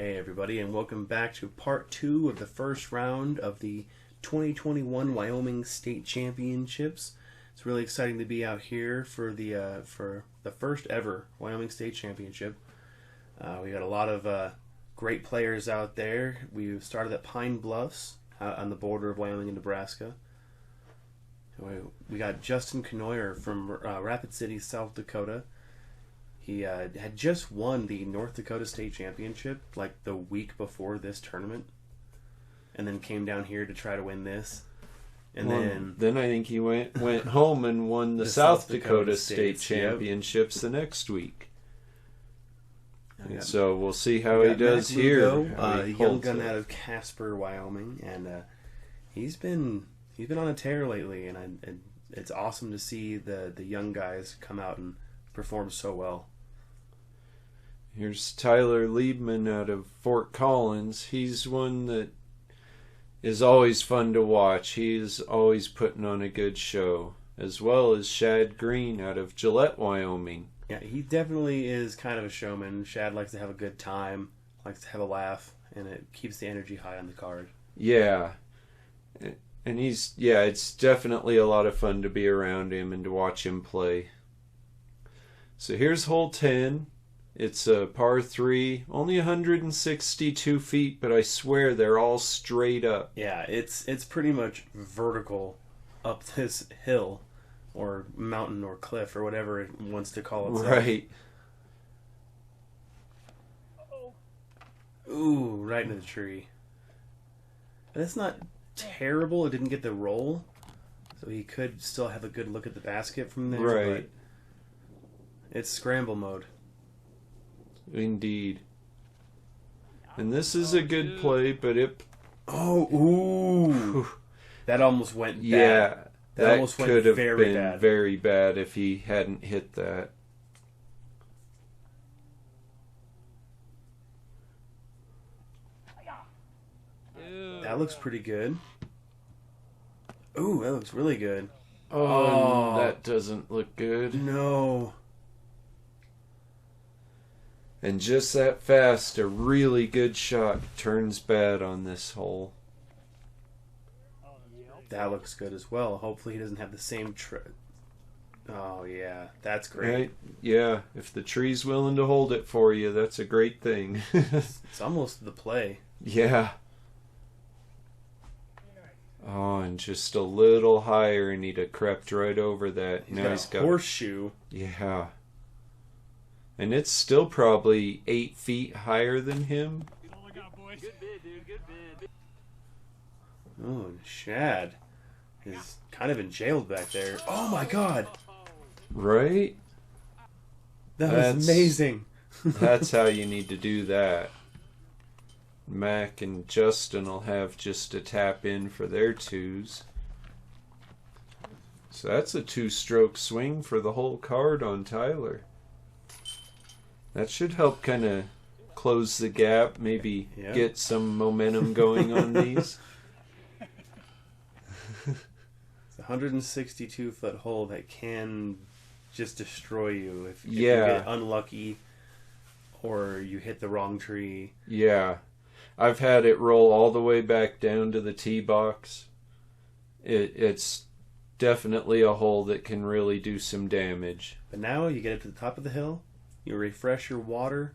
Hey everybody, and welcome back to part 2 of the first round of the 2021 Wyoming State Championships. It's really exciting to be out here for the first ever Wyoming State Championship. We got a lot of great players out there. We started at Pine Bluffs on the border of Wyoming and Nebraska. We got Justin Cournoyer from Rapid City, South Dakota. He had just won the North Dakota State Championship like the week before this tournament, and then came down here to try to win this. And then I think he went home and won the South Dakota State Championships the next week. So we'll see how he does Lugo, here. Young gun out of Casper, Wyoming, and he's been on a tear lately, and it's awesome to see the young guys come out and perform so well. Here's Tyler Liebman out of Fort Collins. He's one that is always fun to watch. He's always putting on a good show, as well as Shad Green out of Gillette, Wyoming. Yeah, he definitely is kind of a showman. Shad likes to have a good time, likes to have a laugh, and it keeps the energy high on the card. Yeah. And it's definitely a lot of fun to be around him and to watch him play. So here's hole 10. It's a par 3, only 162 feet, but I swear they're all straight up. Yeah, it's pretty much vertical up this hill, or mountain, or cliff, or whatever it wants to call itself. Right. Ooh, right into the tree. But that's not terrible. It didn't get the roll, so he could still have a good look at the basket from there. Right. But it's scramble mode. Indeed. And this is a good play, but it... Oh, ooh. That almost went bad. Yeah. That almost went could have very been bad. very bad if he hadn't hit that. That looks pretty good. Ooh, that looks really good. Oh, that doesn't look good. No. And just that fast, a really good shot turns bad on this hole. That looks good as well. Hopefully he doesn't have the same Oh, yeah. That's great. Right? Yeah. If the tree's willing to hold it for you, that's a great thing. It's almost the play. Yeah. Oh, and just a little higher, and he'd have crept right over that. He's got a horseshoe. Yeah. And it's still probably 8 feet higher than him. Good bid, dude. Good bid. Oh, and Shad is kind of enjailed back there. Oh my God! Right? That was amazing. That's how you need to do that. Mac and Justin will have just a tap in for their twos. So that's a 2-stroke swing for the whole card on Tyler. That should help kind of close the gap, maybe get some momentum going on these. It's a 162-foot hole that can just destroy you if you get unlucky or you hit the wrong tree. Yeah. I've had it roll all the way back down to the tee box. It's definitely a hole that can really do some damage. But now you get up to the top of the hill, you refresh your water,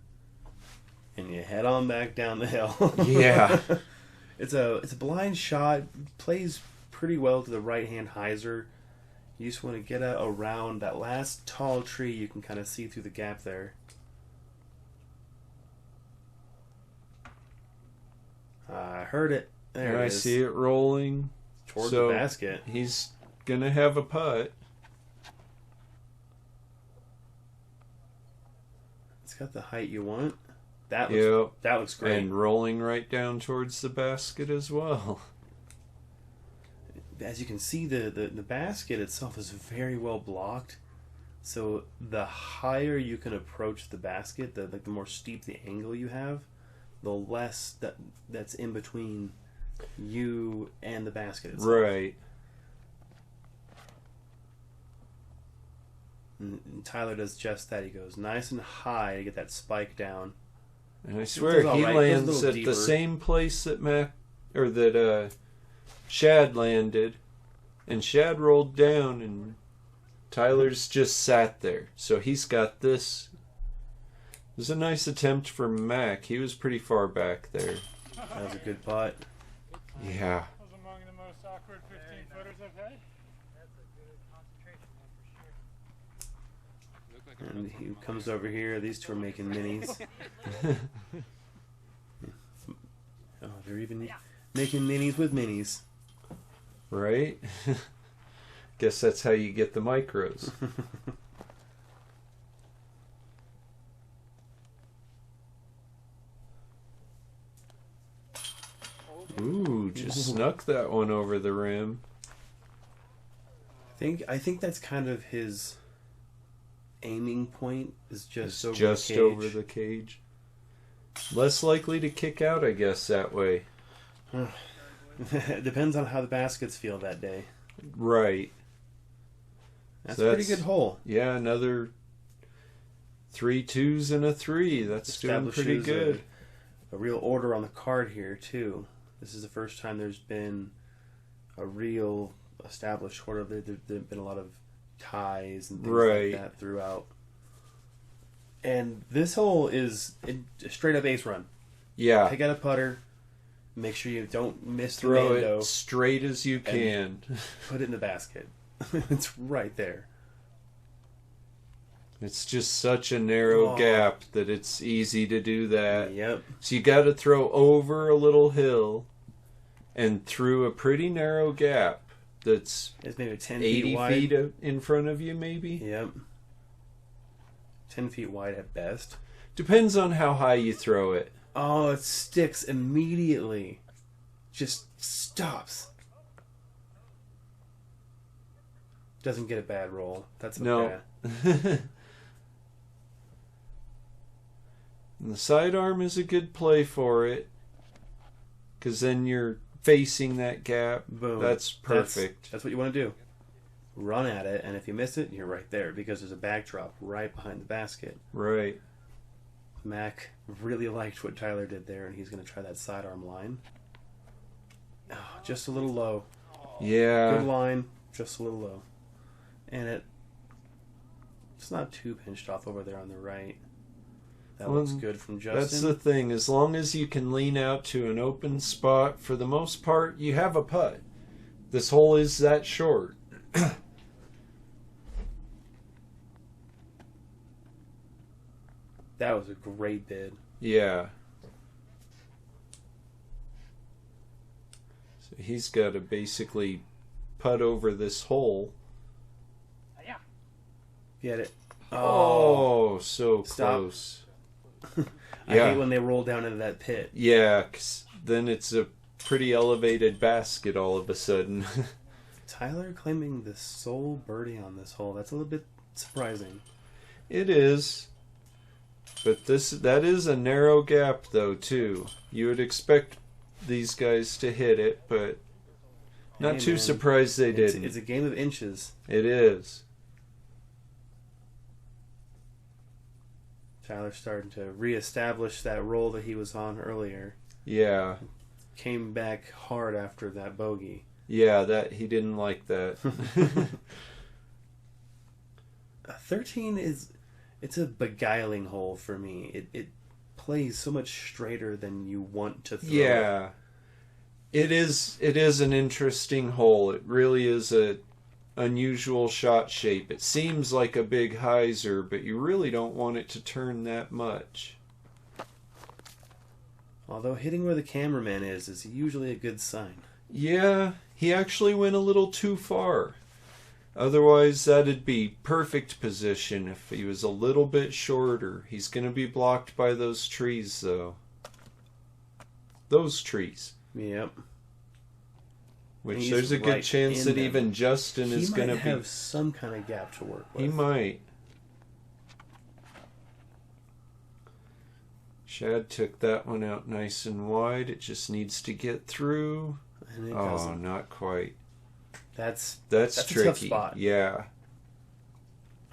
and you head on back down the hill. Yeah. It's a blind shot. Plays pretty well to the right-hand hyzer. You just want to get around that last tall tree. You can kind of see through the gap there. I heard it. There it is. I see it rolling towards the basket. He's going to have a putt. It's got the height you want. That looks great. And rolling right down towards the basket as well. As you can see, the basket itself is very well blocked. So the higher you can approach the basket, the more steep the angle you have, the less that's in between you and the basket itself. Right. And Tyler does just that. He goes nice and high to get that spike down. And I swear does all he right. Goes a lands little at deeper. the same place that Shad landed, and Shad rolled down, and Tyler's just sat there. So he's got this. It was a nice attempt from Mac. He was pretty far back there. That was a good putt. Yeah. That was among the most awkward 15-footers I've had. That's a good concentration one for sure. And he comes over here. These two are making minis. Oh, they're even making minis with minis. Right? Guess that's how you get the micros. Ooh, just snuck that one over the rim. I think that's kind of his aiming point is just over Just the cage. over the cage. Less likely to kick out, I guess, that way. It depends on how the baskets feel that day. Right. That's So a pretty good hole. Yeah, another 3 2s and a 3. That's doing pretty Establishes good. A real order on the card here too. This is the first time there's been a real established order. There've been a lot of ties and things Right. like that throughout. And this hole is a straight up ace run. Yeah. Pick out a putter. Make sure you don't miss the Throw Mando. it straight as you can. Put it in the basket. It's right there. It's just such a narrow Oh. gap that it's easy to do that. Yep. So you got to throw over a little hill and through a pretty narrow gap that's It's maybe 10 80 feet wide. feet in front of you, maybe. Yep. 10 feet wide at best. Depends on how high you throw it. Oh, it sticks immediately. Just stops. Doesn't get a bad roll. That's No. bad. And the sidearm is a good play for it, because then you're facing that gap. Boom. That's perfect. That's what you want to do. Run at it, and if you miss it, you're right there because there's a backdrop right behind the basket. Right. Mac really liked what Tyler did there, and he's going to try that sidearm line. Oh, just a little low. Yeah. Good line, just a little low. And it's not too pinched off over there on the right. That Well, looks good from Justin. That's the thing. As long as you can lean out to an open spot, for the most part, you have a putt. This hole is that short. That was a great bid. Yeah. So he's got to basically putt over this hole. Yeah. Get it. Oh, so Stop. close. I Yeah. hate when they roll down into that pit. Yeah, 'cause then it's a pretty elevated basket all of a sudden. Tyler claiming the sole birdie on this hole. That's a little bit surprising. It is. But that is a narrow gap, though, too. You would expect these guys to hit it, but not Hey, too man. surprised they didn't. It's a game of inches. It is. Tyler's starting to reestablish that roll that he was on earlier. Yeah. Came back hard after that bogey. Yeah, that he didn't like that. 13 it's a beguiling hole for me. It plays so much straighter than you want to throw. Yeah. It is an interesting hole. It really is a unusual shot shape. It seems like a big hyzer, but you really don't want it to turn that much. Although hitting where the cameraman is usually a good sign. Yeah, he actually went a little too far. Otherwise, that'd be perfect position if he was a little bit shorter. He's going to be blocked by those trees, though. Those trees. Yep. Which He's there's a good right chance in that them. even Justin He is might going to have be... some kind of gap to work with. He might. Shad took that one out nice and wide. It just needs to get through. And it Oh, doesn't. not quite. That's That's a tricky. tough spot. Yeah.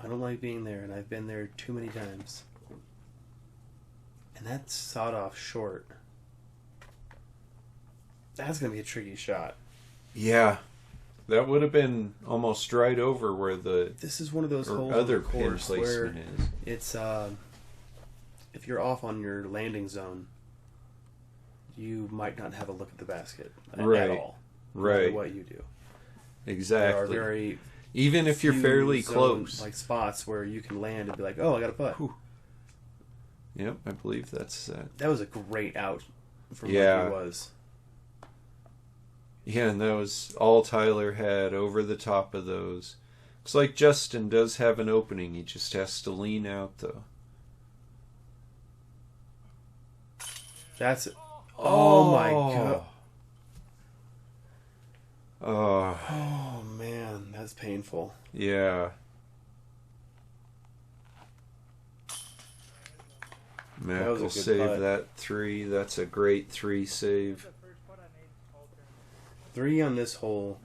I don't like being there, and I've been there too many times. And that's sawed off short. That's going to be a tricky shot. Yeah. That would have been almost right over where the This is one of those holes other on the pin course where placement is. it's if you're off on your landing zone, you might not have a look at the basket at all. No matter Right. what you do. Exactly. There are very Even if you're few fairly zone, close. like spots where you can land and be like, "Oh, I got a putt." Whew. Yep, I believe that's that. That was a great out from Yeah. what he was. Yeah, and that was all Tyler had over the top of those. Looks like Justin does have an opening. He just has to lean out, though. That's oh my god. Oh, Oh man, that's painful. yeah. Mac was a will good save putt. that 3. That's a great 3 save. The first putt I made all turn. 3 on this hole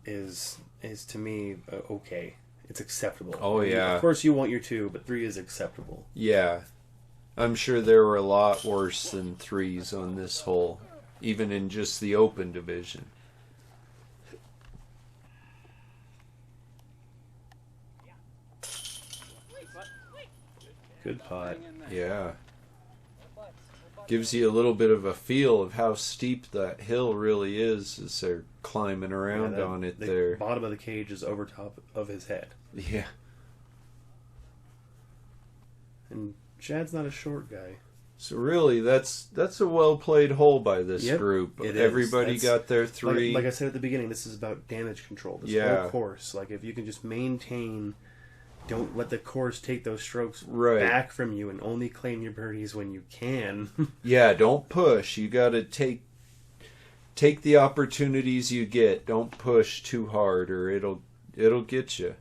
is to me okay. It's acceptable. Oh, yeah. Of course you want your 2, but 3 is acceptable. Yeah. I'm sure there were a lot worse than 3s on this hole, even in just the open division. Good putt. Yeah. Gives you a little bit of a feel of how steep that hill really is as they're climbing around Yeah, on it the there. bottom of the cage is over top of his head. Yeah. And Shad's not a short guy. So really, that's a well played hole by this Yep, group. it is. Everybody That's- got their 3. Like I said at the beginning, this is about damage control. This Yeah. whole course. Like if you can just maintain, don't let the course take those strokes Right. back from you, and only claim your birdies when you can. Yeah, don't push. You got to take the opportunities you get. Don't push too hard, or it'll get you.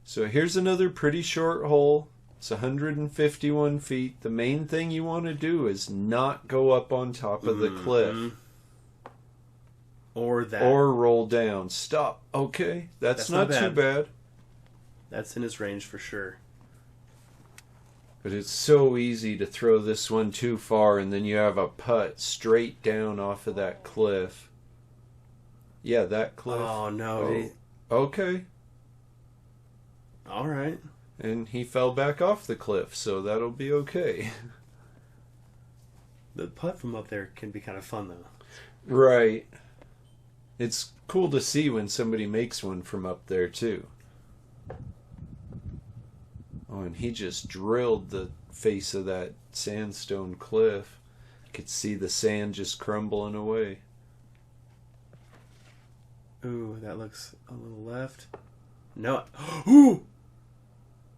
So here's another pretty short hole. It's 151 feet. The main thing you want to do is not go up on top of the cliff Or that. or roll down. Stop. Okay, that's not too bad. That's in his range for sure. But it's so easy to throw this one too far, and then you have a putt straight down off of that cliff. Yeah, that cliff. Oh no. Oh. Okay. All right. And he fell back off the cliff, so that'll be okay. The putt from up there can be kind of fun though. Right. It's cool to see when somebody makes one from up there, too. Oh, and he just drilled the face of that sandstone cliff. You could see the sand just crumbling away. Ooh, that looks a little left. No. Ooh!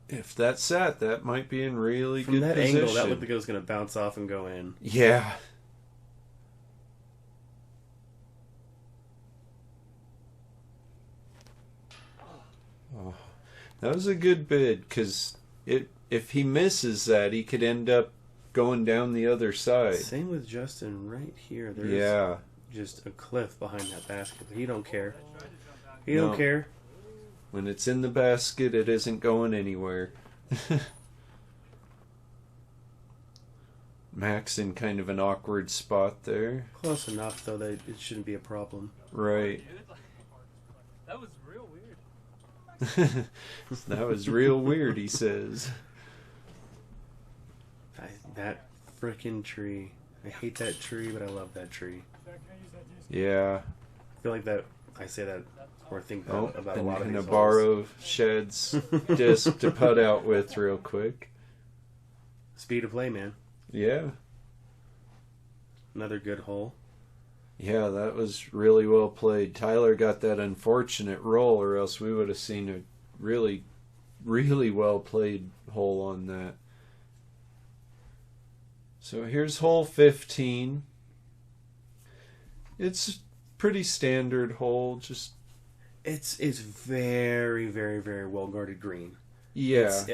If that sat, that might be in really From good that position. angle, that looked like it was going to bounce off and go in. Yeah. Oh, that was a good bid, because if he misses that, he could end up going down the other side. Same with Justin right here. There's Yeah. just a cliff behind that basket. He don't care. He No. don't care. When it's in the basket, it isn't going anywhere. Max in kind of an awkward spot there. Close enough, though, that it shouldn't be a problem. Right. That was real weird. That was real weird, he says. That frickin' tree. I hate that tree, but I love that tree. Can I use that juice? Yeah. I feel like that. I say that or think that Oh, about a and lot of gonna these borrow Shad's disc to putt out with real quick. Speed of play, man. Yeah. Another good hole. Yeah, that was really well played. Tyler got that unfortunate roll, or else we would have seen a really, really well played hole on that. So here's hole 15. It's pretty standard hole, just It's very, very, very well guarded green. yeah. It's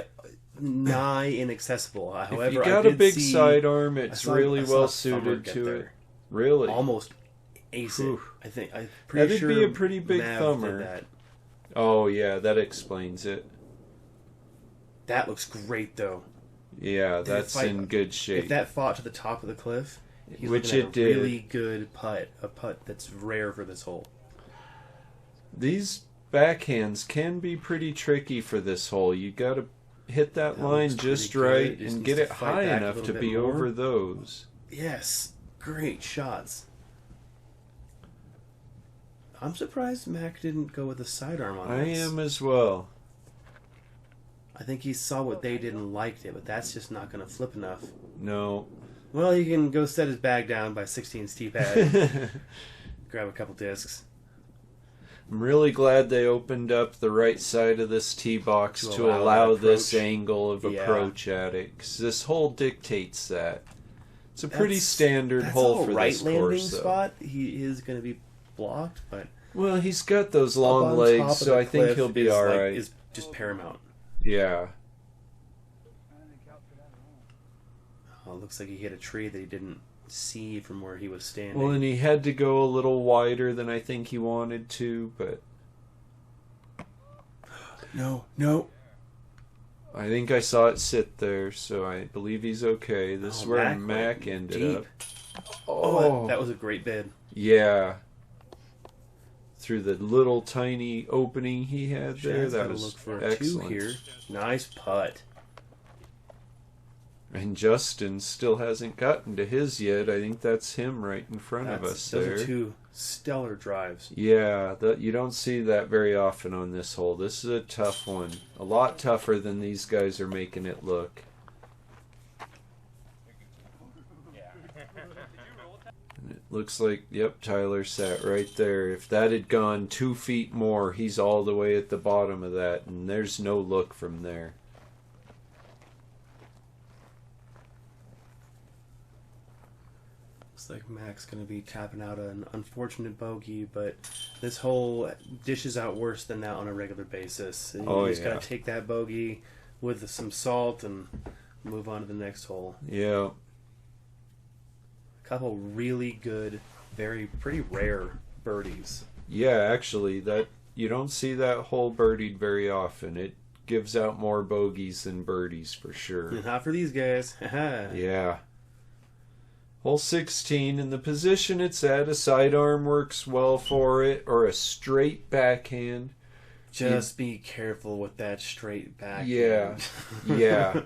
nigh inaccessible. However, If you I got a did big see, sidearm, I it's saw- really I saw well Summer suited get to there. it. Really? Almost ace it. Whew. I think. I'm pretty That'd sure be a pretty big Mav thumber. did that. Oh yeah, that explains it. That looks great though. Yeah, that's in good shape. If that fought to the top of the cliff, he's Which looking at it a did. really good putt. A putt that's rare for this hole. These backhands can be pretty tricky for this hole. You got to hit that line looks just pretty good. right Just and needs get to it fight high back a enough little to bit be more. over those. Yes, great shots. I'm surprised Mac didn't go with a sidearm on I this. am as well. I think he saw what they did and liked it, but that's just not going to flip enough. No. Well, he can go set his bag down by 16's tee pad, grab a couple discs. I'm really glad they opened up the right side of this tee box to allow allow that this approach. angle of Yeah. approach at it. 'Cause this hole dictates that. It's a pretty That's- standard that's hole all for right this landing course, though. spot. He is going to be blocked, but Well, he's got those up long on top legs, of so the I think cliff he'll be is all like- right. Is just paramount. Yeah. Oh, looks like he hit a tree that he didn't see from where he was standing. Well, and he had to go a little wider than I think he wanted to, but No. I think I saw it sit there, so I believe he's okay. This is where Mac Mac went ended deep. up. Oh, that was a great bid. Yeah. Through the little tiny opening he had there, Shad's that gotta was look for a excellent. 2 here. Nice putt. And Justin still hasn't gotten to his yet. I think that's him right in front of us Those there. are 2 stellar drives. Yeah, you don't see that very often on this hole. This is a tough one. A lot tougher than these guys are making it look. And it looks like, yep, Tyler sat right there. If that had gone 2 feet more, he's all the way at the bottom of that, and there's no look from there. Looks like Mac's going to be tapping out an unfortunate bogey, but this hole dishes out worse than that on a regular basis. And Oh, you just yeah. got to take that bogey with some salt and move on to the next hole. Yeah. A couple really good, pretty rare birdies. Yeah, actually, that you don't see that hole birdied very often. It gives out more bogeys than birdies for sure. Not for these guys. Yeah. Hole 16, in the position it's at, a sidearm works well for it, or a straight backhand. Just be careful with that straight back. Yeah. Yeah.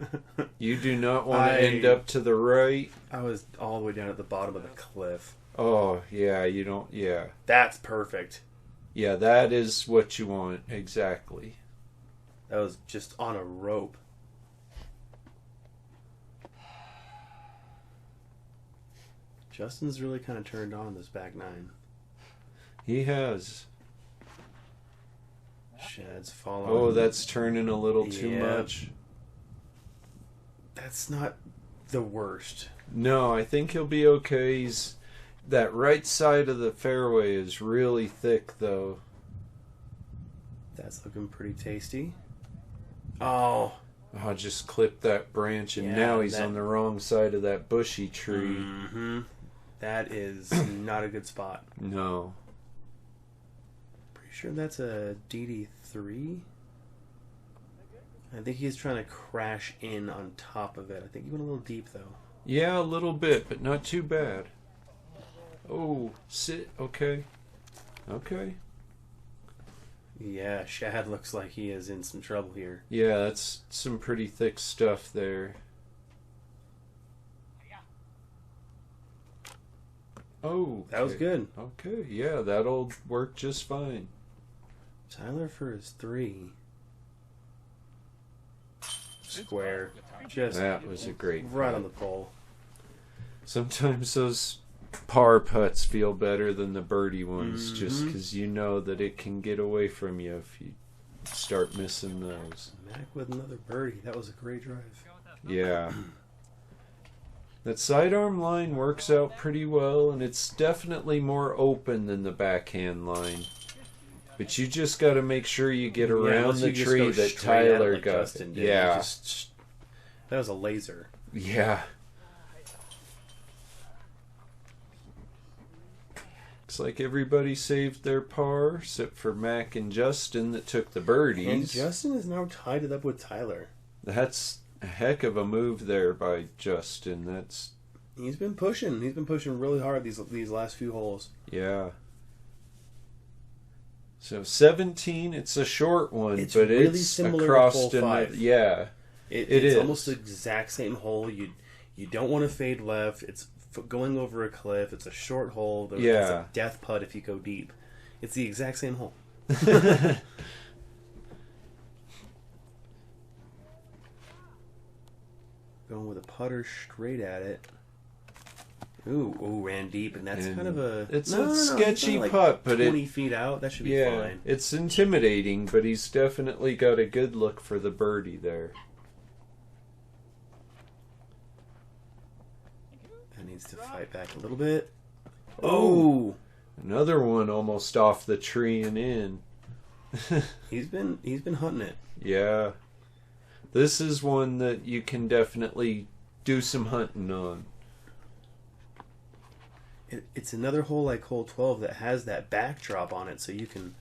You do not want to end up to the right. I was all the way down at the bottom of the cliff. Oh, yeah, you don't, yeah. That's perfect. Yeah, that is what you want, exactly. That was just on a rope. Justin's really kind of turned on this back nine. He has. Shad's following. Oh, that's turning a little too Yeah. much. That's not the worst. No, I think he'll be okay. That right side of the fairway is really thick, though. That's looking pretty tasty. Oh. Oh, just clipped that branch, and Yeah, now he's that- on the wrong side of that bushy tree. Mm-hmm. That is not a good spot. No. Pretty sure that's a DD3. I think he's trying to crash in on top of it. I think he went a little deep, though. Yeah, a little bit, but not too bad. Oh, sit. Okay. Okay. Yeah, Shad looks like he is in some trouble here. Yeah, that's some pretty thick stuff there. Oh, That was okay. good. Okay, yeah, that'll work just fine. Tyler for his 3. Square. Just That was a great right putt. on the pole. Sometimes those par putts feel better than the birdie ones, just because you know that it can get away from you if you start missing those. Mac with another birdie. That was a great drive. Yeah. That sidearm line works out pretty well, and it's definitely more open than the backhand line. But you just got to make sure you get around unless the you just tree go that straight at it Tyler like got. Justin did. Yeah. That was a laser. Yeah. Looks like everybody saved their par, except for Mac and Justin that took the birdies. And Justin is now tied it up with Tyler. That's a heck of a move there by Justin. That's He's been pushing. He's been pushing really hard these last few holes. yeah. So 17, it's a short one, It's but really it's similar to across hole 5. Yeah, It's is almost the exact same hole. You don't want to fade left. It's going over a cliff. It's a short hole. It's Yeah. a death putt if you go deep. It's the exact same hole. Going with a putter straight at it. Ooh, ran deep, and that's And kind of a... it's No, a no, sketchy it's not like putt, but 20 feet out, that should be yeah, fine. it's intimidating, but he's definitely got a good look for the birdie there. That needs to fight back a little bit. Oh! Another one almost off the tree and in. He's been hunting it. Yeah. This is one that you can definitely do some hunting on. It's another hole like hole 12 that has that backdrop on it, so you can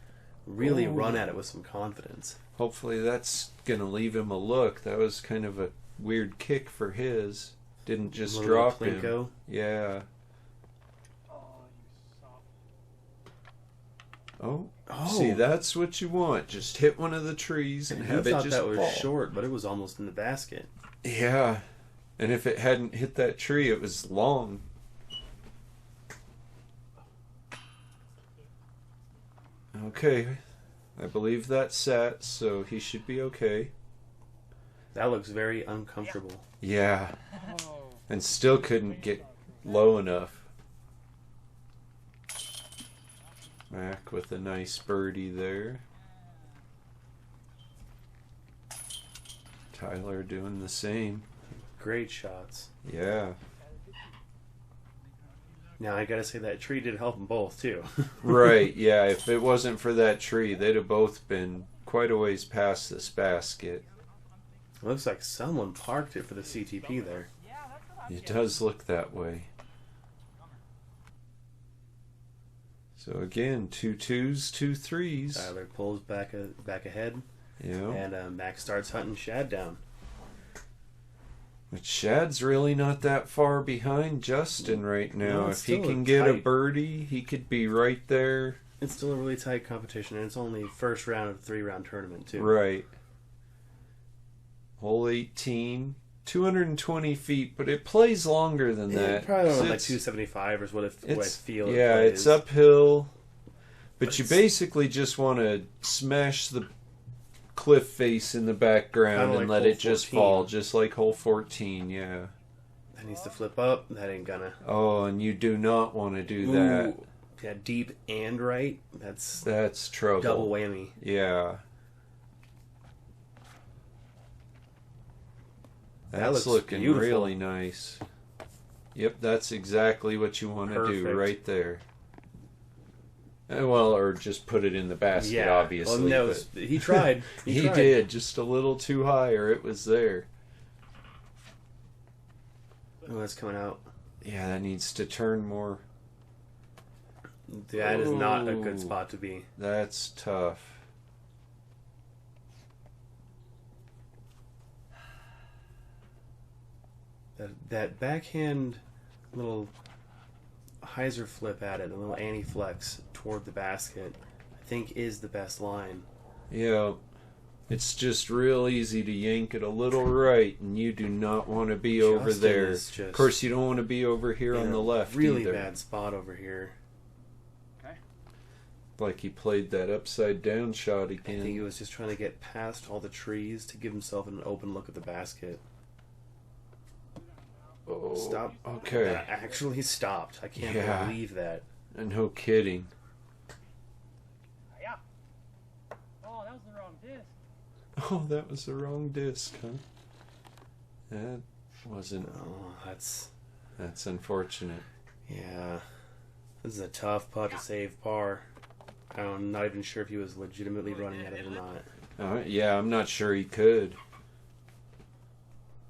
really run at it with some confidence. Hopefully that's going to leave him a look. That was kind of a weird kick for his. Didn't just drop him. Plinko. Yeah. Oh, see, that's what you want. Just hit one of the trees and have you it thought just that was fall. short, but it was almost in the basket. Yeah. And if it hadn't hit that tree, it was long. Okay. I believe that sat, so he should be okay. That looks very uncomfortable. Yeah. And still couldn't get low enough. Back with a nice birdie there. Tyler doing the same. Great shots. Yeah. Now I gotta say that tree did help them both too. Right, yeah. If it wasn't for that tree, they'd have both been quite a ways past this basket. It looks like someone parked it for the CTP there. It does look that way. So again, 2 2s, 2 3s. Tyler pulls back ahead, Yeah. and Max starts hunting Shad down. But Shad's really not that far behind Justin right now. No, it's if he still can get a tight. birdie, he could be right there. It's still a really tight competition, and it's only first round of a 3-round tournament too. Right. Hole 18, 220 feet, but it plays longer than Yeah, that. probably around like It's- 275 is what I feel. Yeah, it it's plays. uphill. But But you it's- basically just want to smash the cliff face in the background Kinda and like let hole it just 14. fall, just like hole 14, yeah. That needs to flip up. That ain't gonna. Oh, and you do not want to do that. Ooh, yeah, deep and right. That's That's trouble. double whammy. Yeah. That That's looks looking beautiful. really nice. Yep, that's exactly what you want to do Perfect. right there. Well, or just put it in the basket, Yeah, obviously. well, no, but he tried. he tried. did, just a little too high, or it was there. Oh, that's coming out. Yeah, that needs to turn more. That is not a good Ooh. spot to be. That's tough. That backhand little hyzer flip at it, the little anti-flex toward the basket, I think is the best line. Yeah. It's just real easy to yank it a little right, and you do not want to be over Justin there. is just Of course, you don't want to be over here in on a the left really either. bad spot over here. Like he played that upside down shot I think he again. was just trying to get past all the trees to give himself an open look at the basket. Oh, Stop. Okay. That actually stopped. I can't Yeah. believe that. No kidding. Yeah. Oh, that was the wrong disc. Oh, that was the wrong disc, huh? That wasn't. Oh, That's unfortunate. yeah. This is a tough putt to save par. I'm not even sure if he was legitimately running at it or not. Yeah, I'm not sure he could.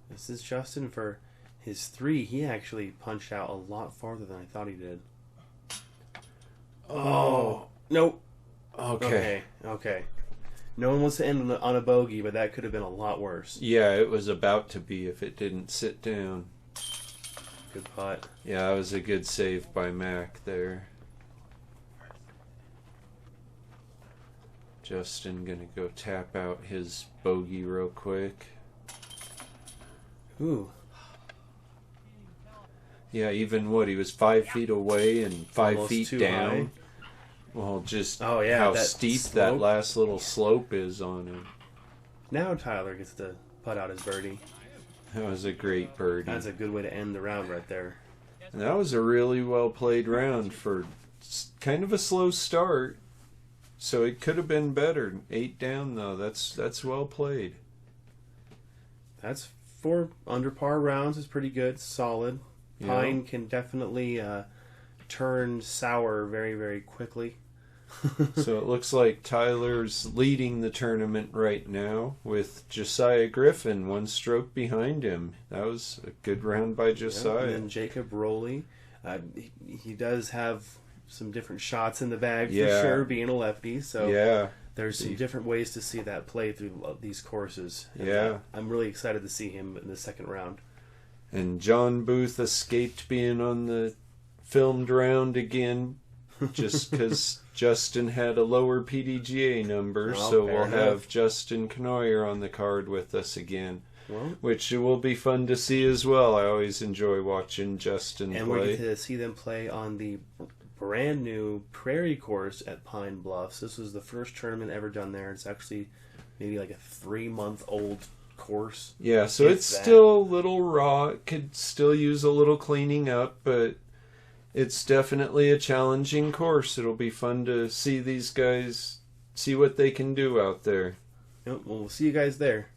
This is Justin for his 3. He actually punched out a lot farther than I thought he did. Oh, nope. Okay. Okay. No one wants to end on a bogey, but that could have been a lot worse. Yeah, it was about to be if it didn't sit down. Good putt. Yeah, that was a good save by Mac there. Justin gonna go tap out his bogey real quick. Ooh. Yeah, even what, he was 5 feet away and 5 Almost feet too down. high. Well, just Oh, yeah, how that steep slope. that last little slope is on him. Now Tyler gets to putt out his birdie. That was a great birdie. That's a good way to end the round right there. And that was a really well played round for kind of a slow start. So it could have been better. 8 down though. That's well played. That's 4 under par rounds is pretty good, solid. Yeah. Pine can definitely turn sour very, very quickly. So it looks like Tyler's leading the tournament right now with Josiah Griffin 1 stroke behind him. That was a good round by Josiah. And then Jacob Rowley, he does have some different shots in the bag for Yeah. sure, being a lefty. So Yeah. there's some different ways to see that play through these courses. And, Yeah. I'm really excited to see him in the second round. And John Booth escaped being on the filmed round again just because Justin had a lower PDGA number. Oh, So fair we'll enough. have Justin Cournoyer on the card with us again, Well, which will be fun to see as well. I always enjoy watching Justin and we play. get to see them play on the brand new Prairie course at Pine Bluffs. This was the first tournament ever done there. It's actually maybe like a 3-month-old course. Yeah, so If it's that. still a little raw. It could still use a little cleaning up, but it's definitely a challenging course. It'll be fun to see these guys, see what they can do out there. Yep, well, we'll see you guys there.